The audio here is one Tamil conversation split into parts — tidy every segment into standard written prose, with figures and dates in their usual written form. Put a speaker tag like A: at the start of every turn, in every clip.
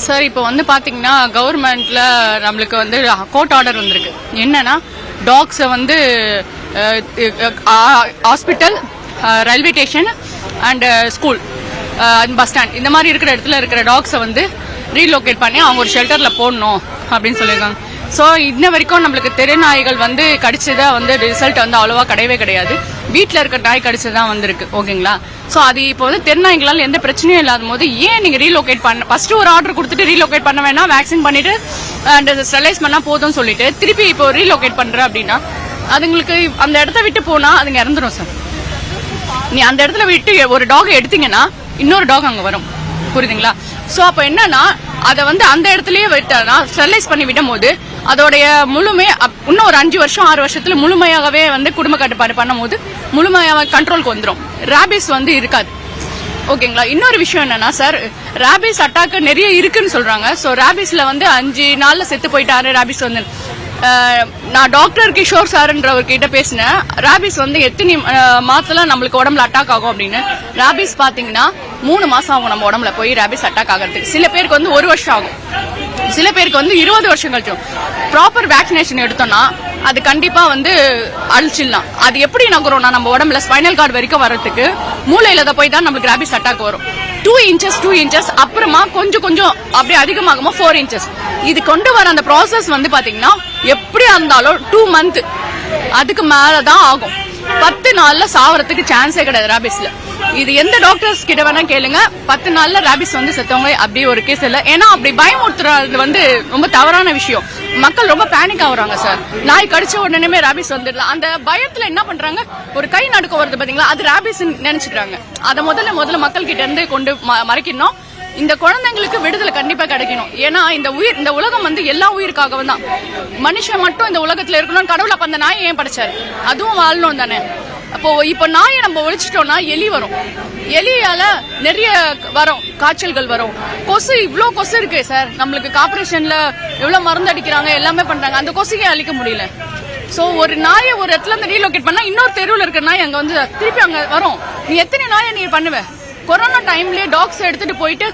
A: சார் இப்போ வந்து பாத்தீங்கன்னா கவர்மெண்ட்ல நம்மளுக்கு வந்து கோர்ட் ஆர்டர் வந்திருக்கு. என்னன்னா டாக்ஸை வந்து hospital, railway station and school, bus stand இந்த மாதிரி இருக்கிற இடத்துல இருக்கிற டாக்ஸை வந்து ரீலோகேட் பண்ணி அவங்க ஒரு ஷெல்டர்ல போடணும் அப்படின்னு சொல்லியிருக்காங்க. ஸோ இன்ன வரைக்கும் நம்மளுக்கு தெரு நாய்கள் வந்து கடிச்சதா வந்து ரிசல்ட் வந்து அவ்வளோவா கிடையவே கிடையாது. வீட்டில் இருக்கிற நாய் கடிச்சதான் வந்திருக்கு. ஓகேங்களா? ஸோ அது இப்போ வந்து தெரு நாய்களால் எந்த பிரச்சனையும் இல்லாத போது ஏன் நீங்கள் ரீலோகேட் ஃபர்ஸ்ட் ஒரு ஆர்டர் கொடுத்துட்டு ரீலோகேட் பண்ண வேணாம், வேக்சின் பண்ணிட்டு அண்ட் ஸ்டெரிலைஸ் பண்ணா போதும் சொல்லிட்டு திருப்பி இப்போ ரீலோகேட் பண்ற அப்படின்னா அதுங்களுக்கு அந்த இடத்த விட்டு போனா அதுங்க இறந்துடும் சார். நீ அந்த இடத்துல விட்டு ஒரு டாக் எடுத்தீங்கன்னா இன்னொரு டாக் அங்கே வரும். புரியுதுங்களா? ஸோ அப்போ என்னன்னா அதை வந்து அந்த இடத்துலயே விட்டா ஸ்டெரிலைஸ் பண்ணி விடும் போது அதோடைய முழுமை இன்னும் ஒரு 5 வருஷம் 6 வருஷத்துல முழுமையாகவே வந்து குடும்ப கட்டுப்பாடு பண்ணும் போது முழுமையாக கண்ட்ரோலுக்கு வந்துடும். ரேபிஸ் வந்து இருக்காது. ஓகேங்களா? இன்னொரு விஷயம் என்னன்னா சார், ரேபிஸ் அட்டாக் நிறைய இருக்குன்னு சொல்றாங்க. ஸோ ரேபிஸ்ல வந்து 5 நாள்ல செத்து போயிட்டாரு ரேபிஸ் வந்து. நான் டாக்டர் கிஷோர் சார்ன்றவர்கிட்ட பேசினேன். ரேபிஸ் வந்து எத்தனை மாசத்துல நம்மளுக்கு உடம்புல அட்டாக் ஆகும் அப்படின்னு. ரேபிஸ் பாத்தீங்கன்னா 3 மாசம் ஆகும் நம்ம உடம்புல போய் ரேபிஸ் அட்டாக் ஆகிறதுக்கு. சில பேருக்கு வந்து 1 வருஷம் ஆகும், சில பேருக்கு வந்து 20 வருஷம் கழிச்சும். ப்ராப்பர் வேக்சினேஷன் எடுத்தோம்னா அது கண்டிப்பா வந்து அழிச்சிடலாம். அது எப்படி நகரும்னா நம்ம உடம்புல ஸ்பைனல் கார்டு வரைக்கும் வர்றதுக்கு மூளையில போய் தான் நம்மளுக்கு ரேபிஸ் அட்டாக் வரும். 2 இன்ச்சஸ் அப்புறமா கொஞ்சம் கொஞ்சம் அப்படியே அதிகமாகுமா 4 இன்ச்சஸ். இது கொண்டு வர அந்த ப்ராசஸ் வந்து பாத்தீங்கன்னா எப்படியா இருந்தாலும் 2 மந்த் அதுக்கு மேலதான் ஆகும். 10 நாள்ல சாவறதுக்கு சான்ஸே கிடையாது ரேபிஸ்ல. இது எந்த டாக்டர்ஸ் கிட்ட வேணா கேளுங்க, 10 நாள்ல ரேபிஸ் வந்து செத்தவங்க அப்படி ஒரு கேஸ் இல்ல. ஏன்னா அப்படி பயமுறுத்துறது வந்து ரொம்ப தவறான விஷயம். மக்கள் ரொம்ப பேனிக் ஆகுறாங்க சார். நாய் கடிச்ச உடனே ரேபிஸ் வந்துடல. அந்த பயத்துல என்ன பண்றாங்க, ஒரு கை நடுக்கம் வருது பாத்தீங்களா, அது ரேபிஸ் நினைச்சுக்கிறாங்க. அதை முதல்ல மக்கள் கிட்ட இருந்து கொண்டு மறைக்கணும். இந்த குழந்தைங்களுக்கு விடுதலை கண்டிப்பா கிடைக்கணும். ஏன்னா இந்த உலகம் வந்து எல்லா உயிருக்காகவும் தான். மனுஷன் மட்டும் இந்த உலகத்துல இருக்கணும். கடவுள் அப்ப அந்த நாயை ஏன் படைச்சாரு? அதுவும் வாழணும் தானே. அப்போ இப்ப நாயை நம்ம ஒழிச்சிட்டோம்னா எலி வரும். எலியால நிறைய வரும், காய்ச்சல்கள் வரும். கொசு, இவ்வளோ கொசு இருக்கு சார். நம்மளுக்கு கார்பரேஷன்ல எவ்வளவு மருந்து அடிக்கிறாங்க, எல்லாமே பண்றாங்க. அந்த கொசுக்கே அழிக்க முடியல. சோ ஒரு நாயை ஒரு இடத்துல இருந்து ரீலோகேட் பண்ணா இன்னொரு தெருவில் இருக்கிற நாய் அங்க வந்து திருப்பி அங்க வரும். நீ எத்தனை நாயை நீ பண்ணுவ? கொரோனா டைம்லயே டாக்ஸ் எடுத்துட்டு போயிட்டு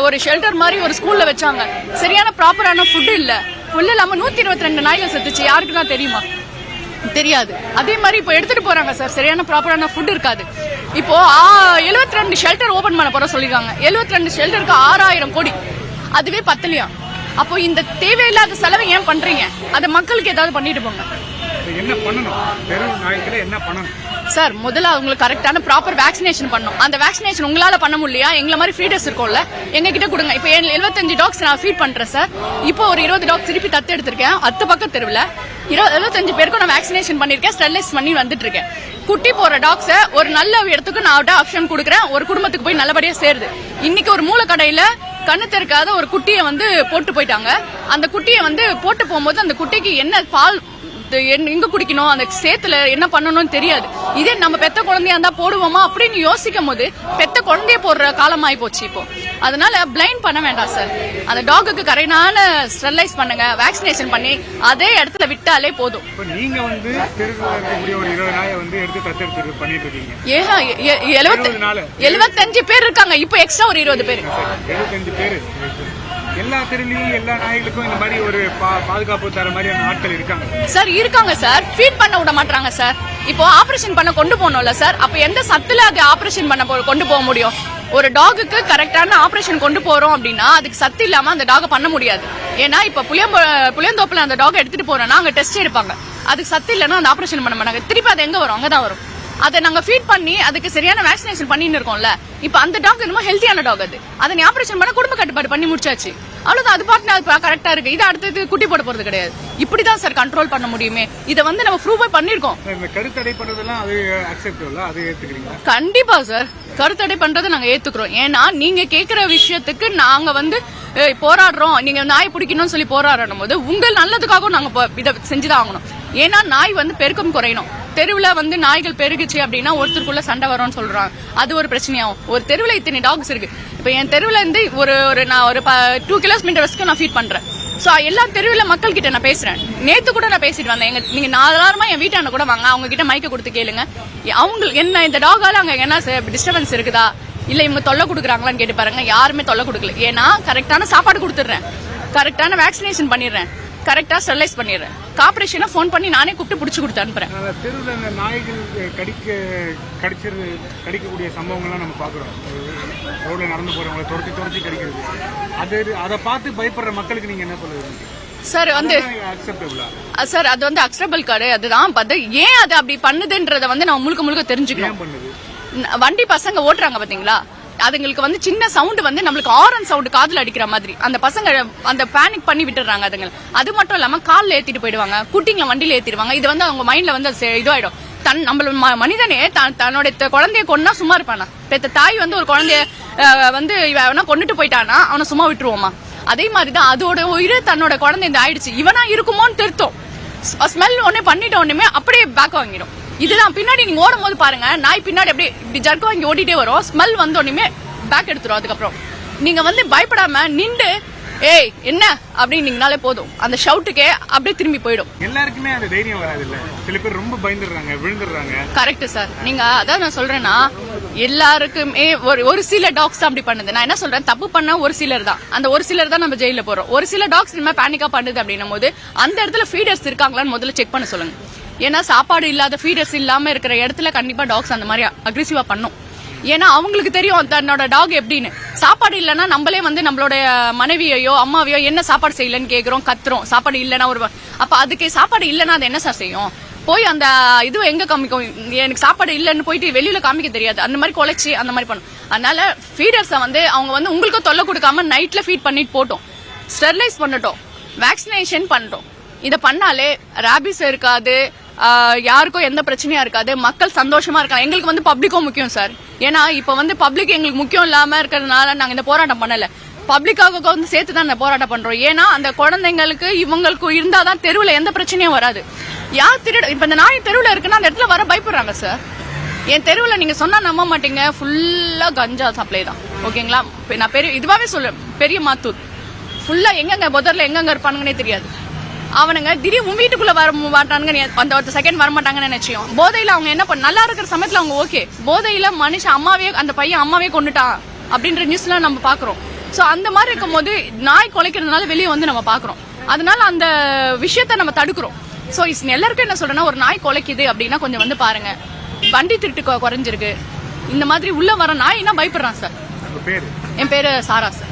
A: ஒரு ஷெல்டர் மாதிரி ஒரு ஸ்கூல்ல வச்சாங்க. சரியான ப்ராப்பரான ஃபுட் இல்ல. ஃபுல் இல்லாம 122 நாய்கள் செத்துச்சு. யாருக்கு தான் தெரியுமா? தெரியாது. அதே மாதிரி இப்போ எடுத்துட்டு போறாங்க சார், சரியான ப்ராப்பரான ஃபுட் இருக்காது. இப்போ 72 ஷெல்டர் ஓபன் பண்ண போற சொல்லிருக்காங்க. 72 ஷெல்டருக்கு 6000 கோடி. அதுவே பத்தலையா? அப்போ இந்த தேவையில்லாத செலவை ஏன் பண்றீங்க? அதை மக்களுக்கு ஏதாவது பண்ணிட்டு போங்க.
B: என்ன பண்ணணும்? தெரு நாய்களை என்ன பண்ணணும்
A: சார்? முதல்ல அவங்களுக்கு கரெக்டான ப்ராப்பர் வேக்சினேஷன் பண்ணணும். அந்த வேக்சினேஷன் உங்களால பண்ண முடியலையா? எங்களை மாதிரி ஃபீடர்ஸ் இருக்கும்ல, எங்க கிட்ட கொடுங்க. இப்போ 75 டாக்ஸ் நான் ஃபீட் பண்றேன் சார். இப்போ ஒரு 20 டாக்ஸ் திருப்பி தத்து எடுத்திருக்கேன். 10 பக்கம் தெருவில் 75 பேருக்கும் நான் வேக்சினேஷன் பண்ணிருக்கேன், ஸ்டெரிலைஸ் பண்ணி வந்துட்டு இருக்கேன். குட்டி போற டாக்ஸை ஒரு நல்ல இடத்துக்கு நான் ஆப்ஷன் கொடுக்குறேன். ஒரு குடும்பத்துக்கு போய் நல்லபடியா சேருது. இன்னைக்கு ஒரு மூலக்கடையில கண்ணு திறக்காத ஒரு குட்டியை வந்து போட்டு போயிட்டாங்க. அந்த குட்டியை வந்து போட்டு போகும்போது அந்த குட்டிக்கு என்ன பால் எங்க குடிக்கணும், அந்த சேத்துல என்ன பண்ணணும்னு தெரியாது. இதே நம்ம பெத்த குழந்தையா இருந்தா போடுவோமா அப்படின்னு யோசிக்கும் போது பெத்த குழந்தைய போடுற காலமாயி போச்சு இப்போ. அதனால பிளைண்ட் பண்ண வேண்டாம் சார். அந்த டாகுக்கு கரெக்டான ஸ்டெரிலைஸ் பண்ணுங்க, வேக்சினேஷன் பண்ணி அதே இடத்துல விட்டாலே போதும்.
B: நீங்க வந்து ஒரு 20 நாயை வந்து எடுத்து தத்தெடுத்து பண்ணிட்டு இருக்கீங்க.
A: 75 பேர் இருக்காங்க. இப்போ எக்ஸ்ட்ரா ஒரு 20 பேர்.
B: 75 பேர். எல்லா தெருலையும் எல்லா நாய்களுக்கும் இந்த மாதிரி ஒரு பாதுகாப்பு தர மாதிரியான ஆட்கள் இருக்காங்க
A: சார். இருக்காங்க சார். ஃபீட் பண்ண விட மாட்டாங்க சார். இப்போ ஆபரேஷன் பண்ண கொண்டு போகணும்ல சார். அப்ப எந்த சத்துல அது ஆபரேஷன் பண்ண கொண்டு போக முடியும்? ஒரு டாகுக்கு கரெக்டான ஆபரேஷன் கொண்டு போறோம் அப்படின்னா அதுக்கு சத்து இல்லாம அந்த டாக பண்ண முடியாது. ஏன்னா இப்ப புளியந்தோப்புல அந்த டாக் எடுத்துட்டு போறோம்னா அங்க டெஸ்ட் எடுப்பாங்க. அதுக்கு சத்து இல்லைன்னா அந்த ஆபரேஷன் பண்ண மாட்டாங்க. திருப்பி அது எங்க வரும்? அங்கதான் வரும். அதை நாங்க ஃபீட் பண்ணி அதுக்கு சரியான வேக்சினேஷன் பண்ணின்னு இருக்கோம்ல. இப்ப அந்த டாக் என்னமோ ஹெல்த்தியான டாக். அதை நீ ஆபரேஷன் பண்ண குடும்ப கட்டுப்பாடு பண்ணி முடிச்சாச்சு, அவ்வளவுதான். அது பாட்டு கரெக்டா இருக்கு. இது அடுத்தது குட்டி போட போறது கிடையாது. இப்படிதான் சார் கண்ட்ரோல் பண்ண முடியுமே. இதை வந்து நம்ம ப்ரூவ் பண்ணிருக்கோம்.
B: கருத்தடை பண்றதெல்லாம் அது அக்செப்டபிள், அது ஏத்துக்கிறீங்களா?
A: கண்டிப்பா சார். கருத்தடை பண்றதை நாங்க ஏத்துக்கிறோம். ஏன்னா நீங்க கேக்குற விஷயத்துக்கு நாங்க வந்து போராடுறோம். நீங்க நாய் பிடிக்கணும்னு சொல்லி போராடும் போது உங்கள் நல்லதுக்காகவும் நாங்க இதை செஞ்சுதான் ஆகணும். ஏன்னா நாய் வந்து பெருக்கம் குறையணும். தெருவுல வந்து நாய்கள் பெருகுச்சு அப்படின்னா ஒருத்தருக்குள்ள சண்டை வரும்னு சொல்றாங்க. அது ஒரு பிரச்சனையாகும். ஒரு தெருவுல இத்தனை டாக்ஸ் இருக்கு. இப்ப என் தெருவுல இருந்து நான் ஒரு 2 கிலோமீட்டர்ஸ்க்கு நான் ஃபீட் பண்றேன். சோ எல்லா தெருவில் மக்கள் கிட்ட நான் பேசுறேன். நேத்து கூட நான் பேசிட்டு வந்தேன். நீங்க நாலாயிரமா என் வீட்டாண்ட கூட வாங்க, அவங்க கிட்ட மைக்க கொடுத்து கேளுங்க. அவங்க என்ன இந்த டாகால அங்க என்ன டிஸ்டர்பன்ஸ் இருக்குதா, இல்ல இவங்க தொல்லை கொடுக்குறாங்களான்னு கேட்டு பாருங்க, யாருமே தொல்லை கொடுக்கல. ஏன்னா கரெக்டான சாப்பாடு கொடுத்துட்றேன், கரெக்டான வேக்சினேஷன் பண்ணிடுறேன், கரெக்டா ஸ்டெரிலைஸ் பண்ணிடுறேன், கார்பரேஷனை ஃபோன் பண்ணி நானே கூப்பிட்டு பிடிச்சி கொடுத்து அனுப்புறேன்.
B: தெருவில் இந்த நாய்கள் கடிக்கக்கூடிய சம்பவங்கள்லாம் நம்ம பார்க்குறோம். ரோட்ல நடந்து போறவங்களை துரத்தி கடிக்கிறது, அதை பார்த்து பயப்படுற மக்களுக்கு நீங்க என்ன சொல்லுவீங்க
A: சார்? வந்து சார் அது வந்து அக்செப்டபிள் கார்டு அதுதான். ஏன் அது அப்படி பண்ணுதுன்றத வந்து நம்ம முழுக்க தெரிஞ்சுக்கணும். வண்டி பசங்க ஓட்டுறாங்க பாத்தீங்களா, அதுங்களுக்கு வந்து சின்ன சவுண்ட் வந்து நம்மளுக்கு ஆரன் சவுண்ட் காதுல அடிக்கிற மாதிரி அந்த பசங்க அந்த பேனிக் பண்ணி விட்டுறாங்க அதுங்க. அது மட்டும் இல்லாம கால்ல ஏத்திட்டு போயிடுவாங்க, குட்டிங்களை வண்டியில ஏத்திடுவாங்க. இது வந்து அவங்க மைண்ட்ல வந்து இதுவாயிடும். நம்மள மனிதனே தன்னோட குழந்தைய கொன்னா சும்மா இருப்பானா? பெத்த தாய் வந்து ஒரு குழந்தைய வந்து இவனா கொண்டுட்டு போயிட்டானா அவனை சும்மா விட்டுருவோமா? அதே மாதிரிதான் அதோட உயிர் தன்னோட குழந்தை இந்த ஆயிடுச்சு, இவனா இருக்குமோன்னு திருத்தம். ஸ்மெல் ஒன்னே பண்ணிட்ட உடனே அப்படியே பேக் வாங்கிடும். இதுதான் பின்னாடி நீங்க ஓடும் போது பாருங்க, நாய் பின்னாடி அப்படியே இப்படி ஜர்க்கு வாங்கி ஓடிட்டே வரும். ஸ்மெல் வந்த உடனே பேக் எடுத்துரும். அதுக்கப்புறம் நீங்க வந்து பயப்படாம நின்று ஏய் என்ன அப்படின்னீங்கனாலே போதும், அந்த ஷவுட்டுக்கே அப்படியே திரும்பி போயிடும்.
B: எல்லாருக்குமே அந்த தைரியம் வராது இல்ல, சில பேர் ரொம்ப பயந்துடுறாங்க, விழுந்துடுறாங்க.
A: Correct sir. நீங்க அதான் நான் சொல்றேன்னா, எல்லாருக்குமே ஒரு சில டாக்ஸ் அப்படி பண்ணுது. நான் என்ன சொல்றேன், தப்பு பண்ண ஒரு சிலர் தான், அந்த ஒரு சிலர் தான் நம்ம ஜெயில போறோம். ஒரு சில டாக்ஸ் இந்த மாதிரி பேனிக்கா பண்ணுது அப்படின்னும் போது அந்த இடத்துல ஃபீடர்ஸ் இருக்காங்களான்னு முதல்ல செக் பண்ண சொல்லுங்க. ஏன்னா சாப்பாடு இல்லாத ஃபீடர்ஸ் இல்லாம இருக்கிற இடத்துல கண்டிப்பா டாக்ஸ் அந்த மாதிரி அக்ரெசிவா பண்ணும். ஏன்னா அவங்களுக்கு தெரியும் தன்னோட டாக் எப்படின்னு. சாப்பாடு இல்லைன்னா நம்மளே வந்து நம்மளோட மனைவியோ அம்மாவையோ என்ன சாப்பாடு செய்யலன்னு கேக்குறோம், கத்துறோம். சாப்பாடு இல்லைன்னா அப்ப அதுக்கு சாப்பாடு இல்லைன்னா அது என்ன சார் செய்யும்? போய் அந்த இது எங்க காமிக்கும், எனக்கு சாப்பாடு இல்லைன்னு போயிட்டு வெளியில காமிக்க தெரியாது, அந்த மாதிரி குலைச்சி அந்த மாதிரி பண்ணும். அதனால ஃபீடர்ஸை வந்து அவங்க வந்து உங்களுக்கும் தொல்லை கொடுக்காம நைட்ல ஃபீட் பண்ணிட்டு போட்டோம், ஸ்டெரிலைஸ் பண்ணட்டும், வேக்சினேஷன் பண்ணட்டும். இதை பண்ணாலே ராபிஸ் இருக்காது, யாருக்கும் எந்த பிரச்சனையா இருக்காது, மக்கள் சந்தோஷமா இருக்காங்க. எங்களுக்கு வந்து பப்ளிக்கும் முக்கியம் சார். ஏன்னா இப்ப வந்து பப்ளிக் எங்களுக்கு முக்கியம் இல்லாம இருக்கிறதுனால நாங்க இந்த போராட்டம் பண்ணல, பப்ளிக்காக வந்து சேர்த்து தான் இந்த போராட்டம் பண்றோம். ஏன்னா அந்த குழந்தைங்களுக்கு இவங்களுக்கு இருந்தாதான் தெருவுல எந்த பிரச்சனையும் வராது. யார் திருட இப்ப இந்த நாய் தெருவுல இருக்குன்னா அந்த இடத்துல வர பயப்படுறாங்க சார். என் தெருவுல நீங்க சொன்னா நம்ப மாட்டீங்க, ஃபுல்லா கஞ்சா சப்ளை தான். ஓகேங்களா, நான் பெரிய இதுவாவே சொல்றேன், பெரிய மாத்தூர் ஃபுல்லா எங்கெங்க பொதர்ல எங்கெங்க இருப்பானுங்கன்னே தெரியாது. அவனுங்க திடீர் உன் வீட்டுக்குள்ள வர மாட்டானுங்க, அந்த ஒரு செகண்ட் வரமாட்டாங்கன்னு நினைச்சோம். போதையில அவங்க என்ன பண்ண, நல்லா இருக்கிற சமயத்துல அவங்க ஓகே, போதையில மனுஷன் அம்மாவே அந்த பையன் அம்மாவே கொண்டுட்டான் அப்படின்ற நியூஸ்லாம் நம்ம பாக்குறோம். சோ அந்த மாதிரி இருக்கும் போது நாய் குலைக்கிறதுனால வெளியே வந்து நம்ம பாக்குறோம். அதனால அந்த விஷயத்த நம்ம தடுக்கிறோம். சோ எல்லாருக்கும் என்ன சொல்றேன்னா, ஒரு நாய் குலைக்குது அப்படின்னா கொஞ்சம் வந்து பாருங்க, வண்டி திருட்டு குறைஞ்சிருக்கு. இந்த மாதிரி உள்ள வர நாய்னா பயப்படுறான் சார். என் பேரு சாரா சார்.